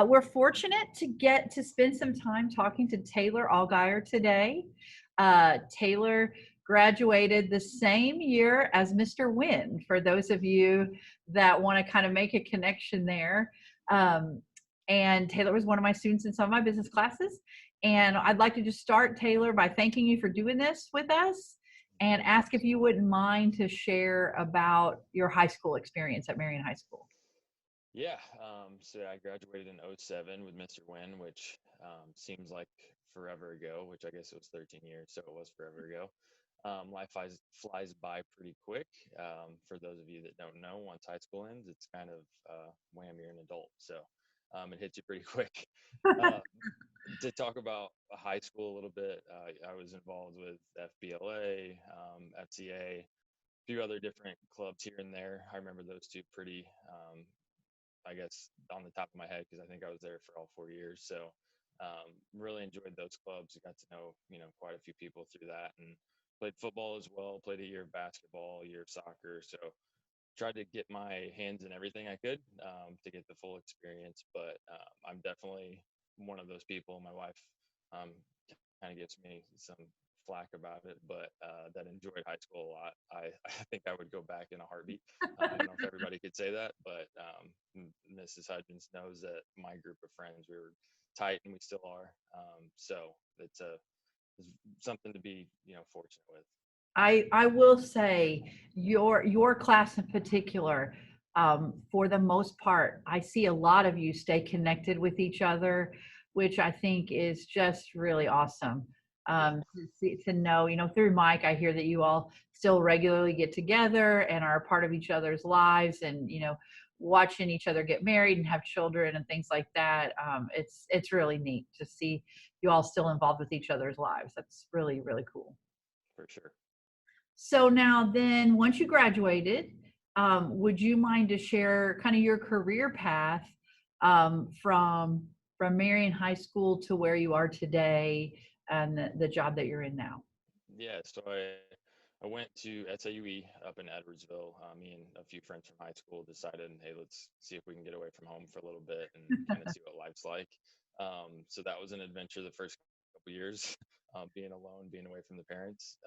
We're fortunate to get to spend some time talking to Taylor Allgaier today. Taylor graduated the same year as Mr. Wynn, for those of you that want to kind of make a connection there. Um, and Taylor was one of my students in some of my business classes. And I'd like to just start, Taylor, by thanking you for doing this with us and ask if you wouldn't mind to share about your high school experience at Marion High School. Yeah, so I graduated in '07 with Mr. Wynn, which seems like forever ago, which I guess it was 13 years, so it was forever ago. Life flies by pretty quick. For those of you that don't know, once high school ends, it's kind of wham, you're an adult. So it hits you pretty quick. Uh, to talk about high school a little bit, I was involved with FBLA, FCA, a few other different clubs here and there. I remember those two pretty I guess on the top of my head because I think I was there for all 4 years. So really enjoyed those clubs. Got to know quite a few people through that, and played football as well. Played a year of basketball, a year of soccer. So tried to get my hands in everything I could to get the full experience. But I'm definitely one of those people. My wife um, kind of gives me some flack about it, but that enjoyed high school a lot. I think I would go back in a heartbeat. I don't know if everybody could say that, but Mrs. Hudgens knows that my group of friends, we were tight and we still are. So it's something to be, fortunate with. I will say your class in particular, for the most part, I see a lot of you stay connected with each other, which I think is just really awesome. Yeah, To know, through Mike, I hear that you all still regularly get together and are a part of each other's lives, and watching each other get married and have children and things like that. It's really neat to see you all still involved with each other's lives. That's really, really cool. for sure. So now then, once you graduated, would you mind to share kind of your career path from Marion High School to where you are today and the job that you're in now? Yeah, so I went to SAUE up in Edwardsville. Me and a few friends from high school decided, hey, let's see if we can get away from home for a little bit and kind of see what life's like. So that was an adventure the first couple years, being alone, being away from the parents.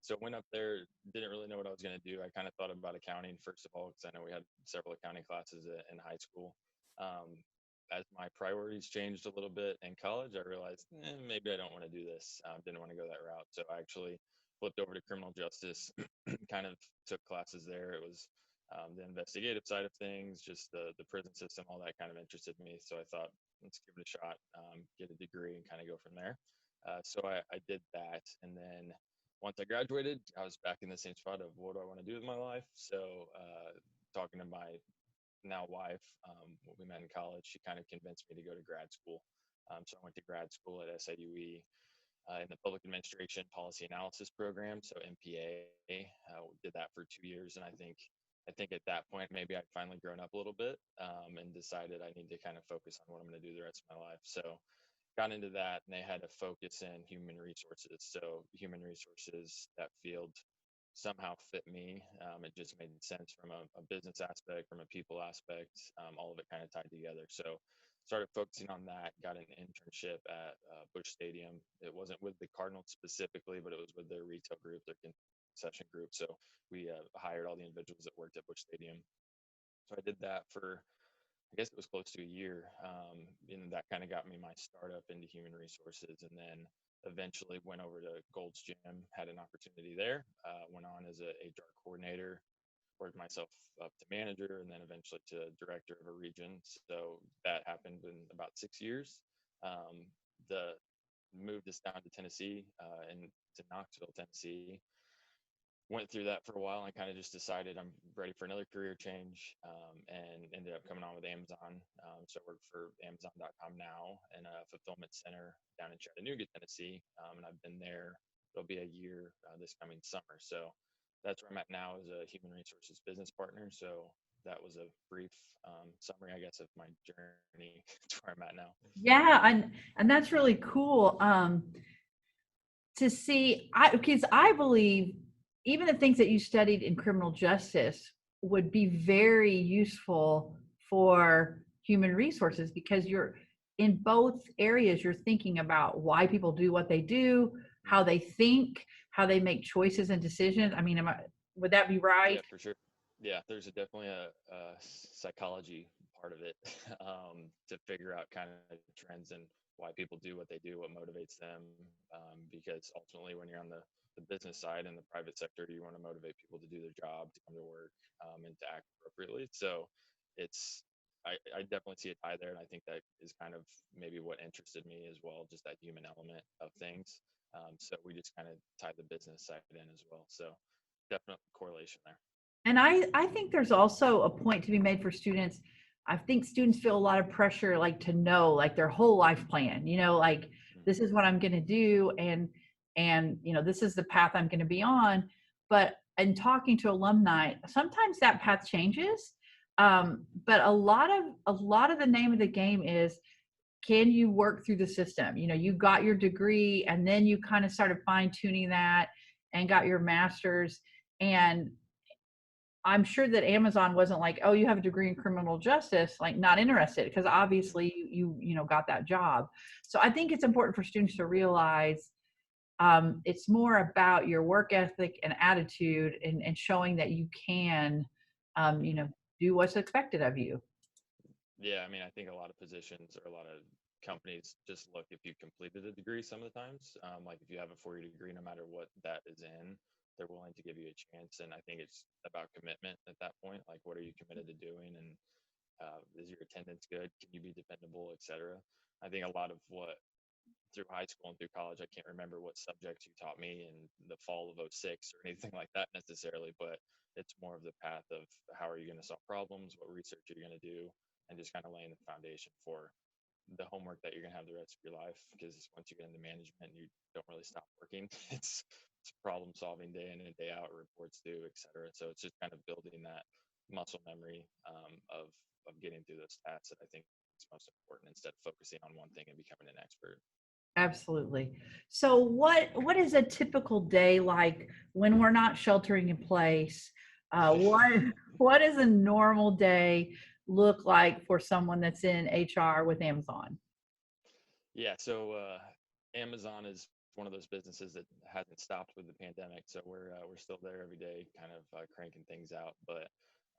So went up there, didn't really know what I was going to do. I kind of thought about accounting first of all, because I know we had several accounting classes in high school. Um, as my priorities changed a little bit in college, I realized maybe I don't want to do this. Didn't want to go that route. So I actually flipped over to criminal justice, kind of took classes there. It was the investigative side of things, just the prison system, all that kind of interested me. So I thought, let's give it a shot, get a degree, and kind of go from there. So I did that. And then once I graduated, I was back in the same spot of what do I want to do with my life? So talking to my now wife, we met in college, she kind of convinced me to go to grad school. So I went to grad school at SAUE in the Public Administration Policy Analysis Program, so MPA. Did that for 2 years, and I think at that point maybe I'd finally grown up a little bit and decided I need to kind of focus on what I'm going to do the rest of my life. So got into that, and they had a focus in human resources. So human resources, that field somehow fit me. It just made sense from a business aspect, from a people aspect, all of it kind of tied together. So started focusing on that, got an internship at Busch Stadium. It wasn't with the Cardinals specifically, but it was with their retail group, their concession group. So we hired all the individuals that worked at Busch Stadium. So I did that for, I guess it was close to a year. And that kind of got me my startup into human resources. And then eventually went over to Gold's Gym, had an opportunity there, went on as a HR coordinator, worked myself up to manager, and then eventually to director of a region. So that happened in about 6 years. The moved us down to Tennessee and to Knoxville, Tennessee. Went through that for a while and kind of just decided I'm ready for another career change, and ended up coming on with Amazon. So I work for Amazon.com now in a fulfillment center down in Chattanooga, Tennessee. And I've been there, it'll be a year this coming summer. So that's where I'm at now as a human resources business partner. So that was a brief summary, I guess, of my journey to where I'm at now. Yeah, and that's really cool. To see, because I believe even the things that you studied in criminal justice would be very useful for human resources, because you're in both areas, you're thinking about why people do what they do, how they think, how they make choices and decisions. I mean, would that be Yeah, right? for sure. Yeah, there's definitely a psychology part of it to figure out kind of trends and why people do what they do, what motivates them. Because ultimately, when you're on the business side and the private sector, you want to motivate people to do their job, to come to work, and to act appropriately. So it's I definitely see a tie there, and I think that is kind of maybe what interested me as well, just that human element of things. So we just kind of tie the business side in as well. So definite correlation there. And I think there's also a point to be made for students. I think students feel a lot of pressure, like to know, like their whole life plan, like Mhm. this is what I'm going to do. And, this is the path I'm going to be on. But in talking to alumni, sometimes that path changes. But a lot of the name of the game is, can you work through the system? You got your degree and then you kind of started fine tuning that and got your master's. And I'm sure that Amazon wasn't like, "Oh, you have a degree in criminal justice," like not interested, because obviously you got that job. So I think it's important for students to realize it's more about your work ethic and attitude, and showing that you can, um, you Mhm. know, do what's expected of you. Yeah, I mean, I think a lot of positions or a lot of companies just look if you completed a degree some of the times. Like if you have a 4-year degree, no matter what that is in, they're willing to give you a chance. And I think it's about commitment at that point. Like, what are you committed to doing? And is your attendance good? Can you be dependable, et cetera? I think a lot of what through high school and through college, I can't remember what subjects you taught me in the fall of '06 or anything like that necessarily, but it's more of the path of how are you going to solve problems, what research are you going to do, and just kind of laying the foundation for the homework that you're going to have the rest of your life. Because once you get into management, you don't really stop working. It's problem solving day in and day out, reports due, et cetera. So it's just kind of building that muscle memory of getting through those tasks that I think is most important instead of focusing on one thing and becoming an expert. Absolutely. So what is a typical day like when we're not sheltering in place? What does a normal day look like for someone that's in HR with Amazon? Yeah, so Amazon is one of those businesses that hasn't stopped with the pandemic, so we're still there every day, kind of cranking things out. But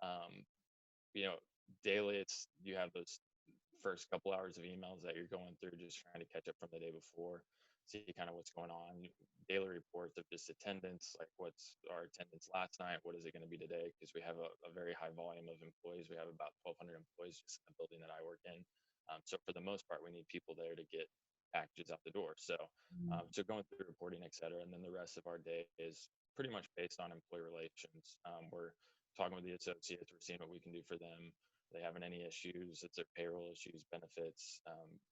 um, you know, daily it's you have those first couple hours of emails that you're going through, just trying to catch up from the day before, see kind of what's going on. Daily reports of just attendance, like what's our attendance last night, what is it going to be today? Because we have a very high volume of employees. We have about 1,200 employees just in the building that I work in. So for the most part, we need people there to get packages out the door. So going through reporting, et cetera, and then the rest of our day is pretty much based on employee relations. We're talking with the associates, we're seeing what we can do for them, they having any issues, it's their payroll issues, benefits.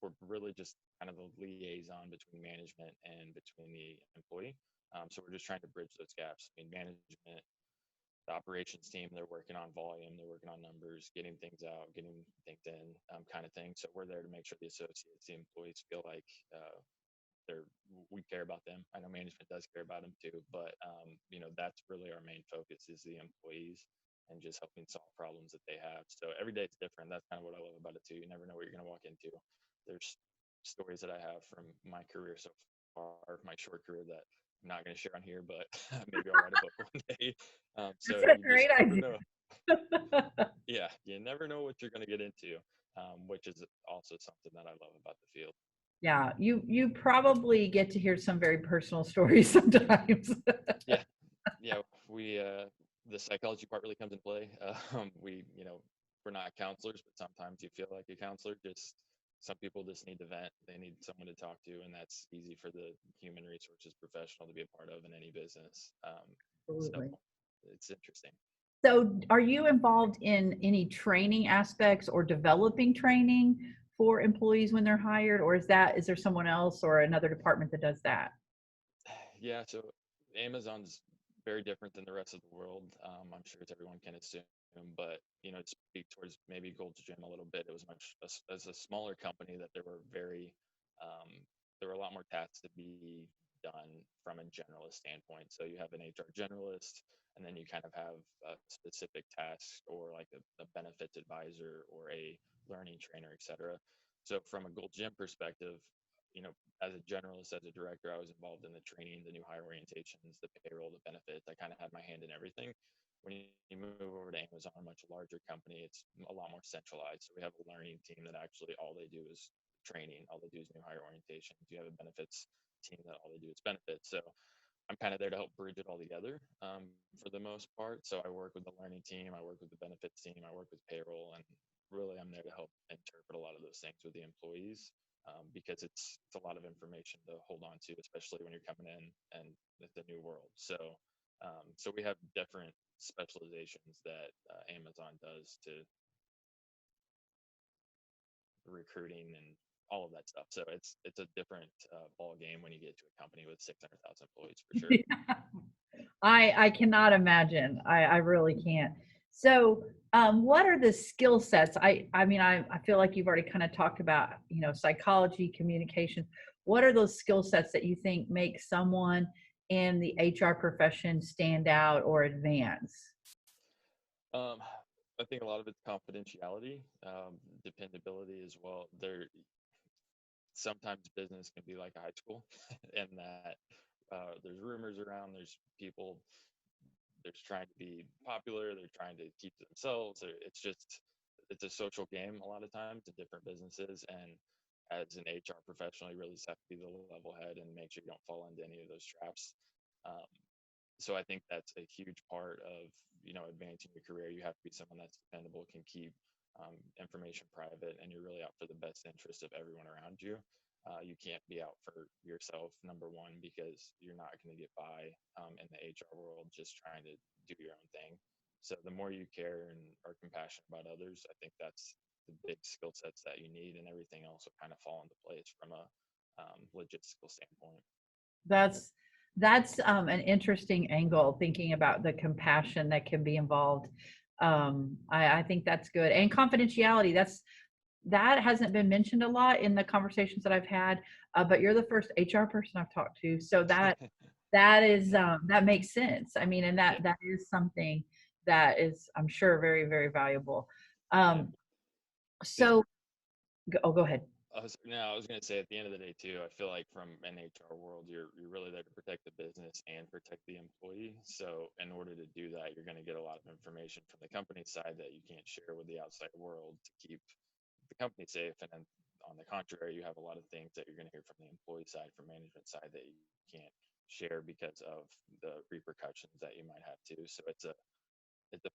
We're really just kind of the liaison between management and between the employee. So we're just trying to bridge those gaps. I mean, management, the operations team, they're working on volume, they're working on numbers, getting things out, getting things in, kind of thing. So we're there to make sure the associates, the employees feel like they're we care about them. I know management does care about them too, but that's really our main focus is the employees and just helping solve problems that they have. So every day it's different. That's kind of what I love about it too. You never know what you're going to walk into. There's stories that I have from my career so far, my short career that I'm not going to share on here, but maybe I'll write a book one day. That's So a you just great never idea. know. Yeah, you never know what you're going to get into, which is also something that I love about the field. Yeah, you probably get to hear some very personal stories sometimes. Yeah, yeah, we the psychology part really comes in play. We're not counselors, but sometimes you feel like a counselor. Just some people just need to vent. They need someone to talk to, and that's easy for the human resources professional to be a part of in any business. So Absolutely. it's interesting. So, are you involved in any training aspects or developing training for employees when they're hired, or is there someone else or another department that does that? Yeah, so Amazon's very different than the rest of the world. I'm sure as everyone can assume, but to speak towards maybe Gold's Gym a little bit, it was much as a smaller company that um, there were a lot more tasks to be done from a generalist standpoint. So you have an HR generalist, and then you kind of have a specific task or like a benefits advisor or a learning trainer, etc. So from a Gold Gym perspective, you know, as a generalist, as a director, I was involved in the training, the new hire orientations, the payroll, the benefits. I kind of had my hand in everything. When you move over to Amazon, a much larger company, it's a lot more centralized. So we have a learning team that actually all they do is training, all they do is new hire orientations. You have a benefits team that all they do is benefits. So I'm kind of there to help bridge it all together for the most part. So I work with the learning team, I work with the benefits team, I work with payroll, and really I'm there to help interpret a lot of those things with the employees because it's a lot of information to hold on to, especially when you're coming in and it's a new world. So so we have different specializations that Amazon does to recruiting and all of that stuff. So it's a different ball game when you get to a company with 600,000 employees for sure. I cannot imagine. I really can't. So, what are the skill sets? I mean, I feel like you've already kind of talked about, psychology, communication. What are those skill sets that you think make someone in the HR profession stand out or advance? Um, I think a lot of it's confidentiality, dependability as well. There sometimes business can be like a high school, and that there's rumors around. There's people. There's trying to be popular. They're trying to keep to themselves. It's a social game a lot of times in different businesses. And as an HR professional, you really just have to be the level head and make sure you don't fall into any of those traps. Um, so I think that's a huge part of advancing your career. You have to be someone that's dependable, can keep information private, and you're really out for the best interest of everyone around you. You can't be out for yourself, number one, because you're not going to get by in the HR world just trying to do your own thing. So the more you care and are compassionate about others, I think that's the big skill sets that you need, and everything else will kind of fall into place from a logistical standpoint. That's an interesting angle, thinking about the compassion that can be involved. I think that's good. And confidentiality, that hasn't been mentioned a lot in the conversations that I've had, but you're the first HR person I've talked to. So that is, Yeah, that makes sense. I mean, and yeah, that is something that is, I'm sure, very, very valuable. yeah. Um, Because so, go ahead. I was gonna say at the end of the day too, I feel like from an HR world, you're really there to protect the business and protect the employee. So in order to do that, you're gonna get a lot of information from the company side that you can't share with the outside world to keep the company safe. And then on the contrary, you have a lot of things that you're gonna hear from the employee side, from management side that you can't share because of the repercussions that you might have too. So it's a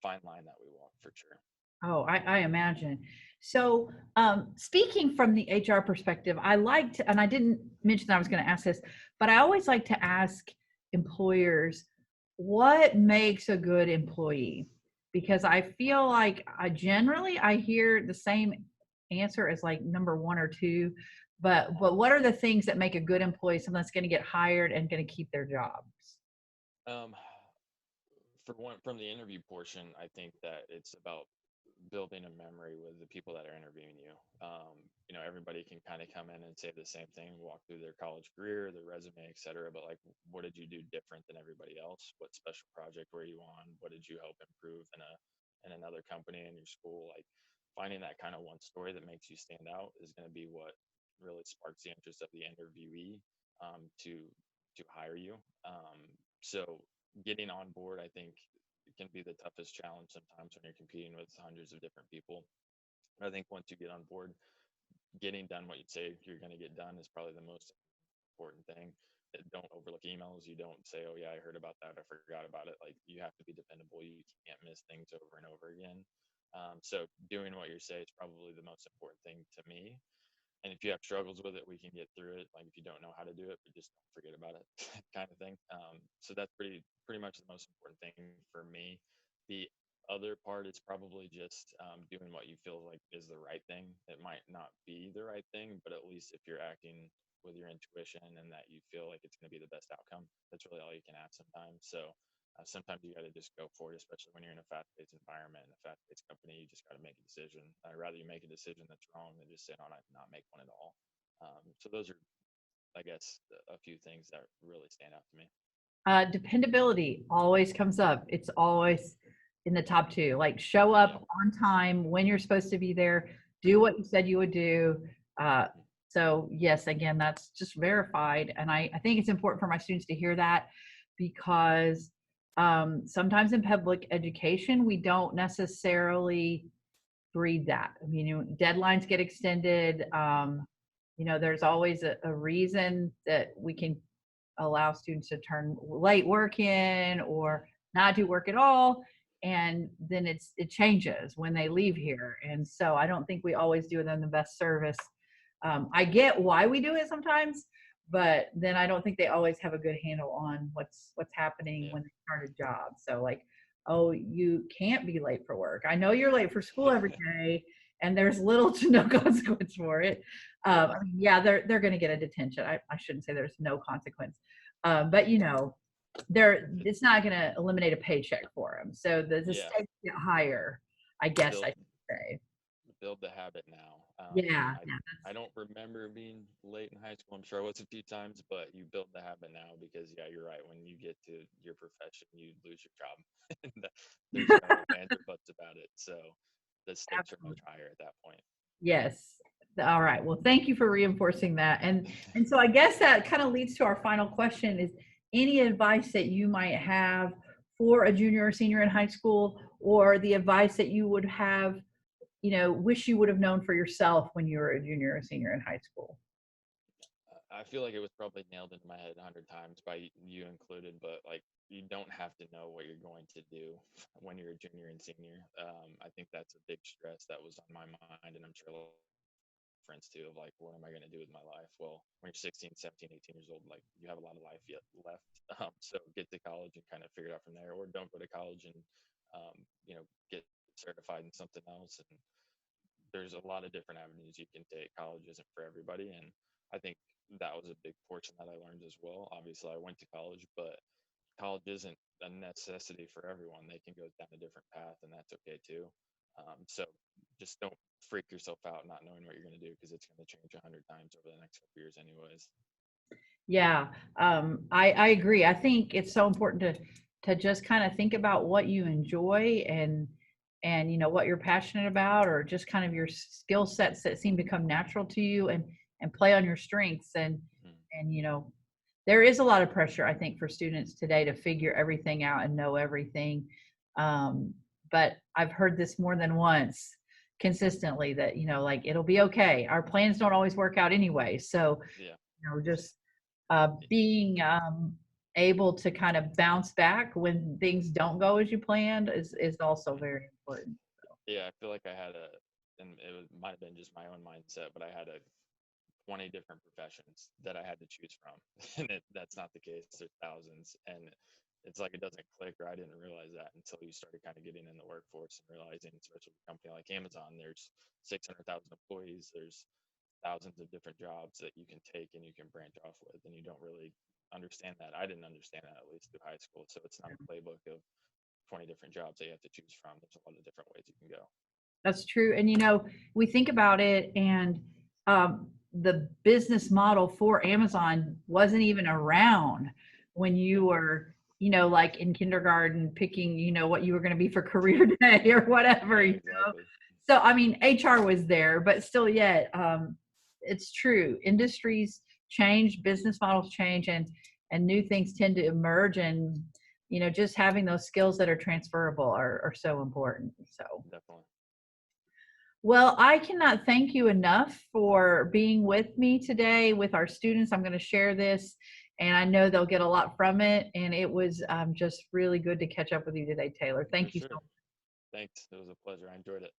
fine line that we walk for sure. Oh, I imagine. So, speaking from the HR perspective, I liked, and I didn't mention that I was going to ask this, but I always like to ask employers what makes a good employee, because I feel like I hear the same answer as like number one or two, but what are the things that make a good employee, someone that's going to get hired and going to keep their jobs? Um, for one, from the interview portion, I think that it's about building a memory with the people that are interviewing you. Everybody can kind of come in and say the same thing, walk through their college career, their resume, et cetera. But like, what did you do different than everybody else? What special project were you on? What did you help improve in another company in your school? Like finding that kind of one story that makes you stand out is going to be what really sparks the interest of the interviewee to hire you. So getting on board, I think, can be the toughest challenge sometimes when you're competing with hundreds of different people. I think once you get on board, getting done what you say you're going to get done is probably the most important thing. Don't overlook emails. You don't say, "Oh yeah, I heard about that. I forgot about it." Like you have to be dependable. You can't miss things over and over again. So doing what you say is probably the most important thing to me. And if you have struggles with it, we can get through it. Like if you don't know how to do it, but just don't forget about it, kind of thing. So that's pretty much the most important thing for me. The other part is probably just doing what you feel like is the right thing. It might not be the right thing, but at least if you're acting with your intuition and that you feel like it's going to be the best outcome, that's really all you can ask sometimes. So sometimes you got to just go for it, especially when you're in a fast-paced environment, in a fast-paced company. You just got to make a decision. I'd rather you make a decision that's wrong than just say, "No, not make one at all." So those are, I guess, a few things that really stand out to me. Dependability always comes up. It's always in the top two. Like show Yeah, up on time when you're supposed to be there. do what you said you would do. Uh, Mhm. so yes, again, that's just verified. And I think it's important for my students to hear that because sometimes in public education, we don't necessarily breed that. I mean, deadlines get extended. There's always a reason that we can allow students to turn late work in or not do work at all, and then it changes when they leave here. And so I don't think we always do them the best service. I get why we do it sometimes, but then I don't think they always have a good handle on what's happening Yeah. when they start a job. So like, oh, you can't be late for work. I know you're late for school every day, and there's little to no consequence for it. Yeah. I mean, yeah, they're going to get a detention. I shouldn't say there's no consequence, but it's not going to eliminate a paycheck for them. So the Yeah. stakes get higher, I guess I Build should say. build the habit now. Yeah, yeah, I don't remember being late in high school. I'm sure I was a few times, but you build the habit now because yeah, you're right. When you get to your profession, you lose your job. And there's no ands or buts about it. So the stakes are much absolutely. higher at that point. Yes. All right. Well, thank you for reinforcing that. And so I guess that kind of leads to our final question is any advice that you might have for a junior or senior in high school, or the advice that you would have, wish you would have known for yourself when you were a junior or senior in high school? I feel like it was probably nailed into my head 100 times by you included, but like you don't have to know what you're going to do when you're a junior and senior. I think that's a big stress that was on my mind, and I'm sure a lot of friends too of like, what am I going to do with my life? Well, when you're 16, 17, 18 years old, like you have a lot of life yet left. So get to college and kind of figure it out from there, or don't go to college and get certified in something else. And there's a lot of different avenues you can take. College isn't for everybody, and I think that was a big portion that I learned as well. Obviously, I went to college, but college isn't a necessity for everyone. They can go down a different path, and that's okay too. So just don't freak yourself out not knowing what you're going to do because it's going to change 100 times over the next couple years, anyways. Yeah, I agree. I think it's so important to just kind of think about what you enjoy and what you're passionate about, or just kind of your skill sets that seem to come natural to you, and play on your strengths. Mm, And there is a lot of pressure, I think, for students today to figure everything out and know everything. Um, but I've heard this more than once consistently that like it'll be okay. Our plans don't always work out anyway, so yeah. just being able to kind of bounce back when things don't go as you planned is also Mhm. very important. Yeah, I feel like I had and might have been just my own mindset, but I had 20 different professions that I had to choose from. And that's not the case. There's thousands. And it's like it doesn't click, or I didn't realize that until you started kind of getting in the workforce and realizing, especially with a company like Amazon, there's 600,000 employees, there's thousands of different jobs that you can take and you can branch off with. And you don't really understand that. I didn't understand that at least through high school. So it's not a playbook of 20 different jobs that you have to choose from. There's a lot of different ways you can go. That's true. And we think about it, and the business model for Amazon wasn't even around when Yeah, you were, like in kindergarten picking, what you were going to be for career day or whatever. yeah, exactly. So I mean, HR was there, but still, yet it's true. Industries change, business models change, and new things tend to emerge, and just having those skills that are transferable are so important. So. Definitely. Well, I cannot thank you enough for being with me today with our students. I'm going to share this, and I know they'll get a lot from it. And it was just really good to catch up with you today, Taylor. For Thank you so sure. much. Thanks. It was a pleasure. I enjoyed it.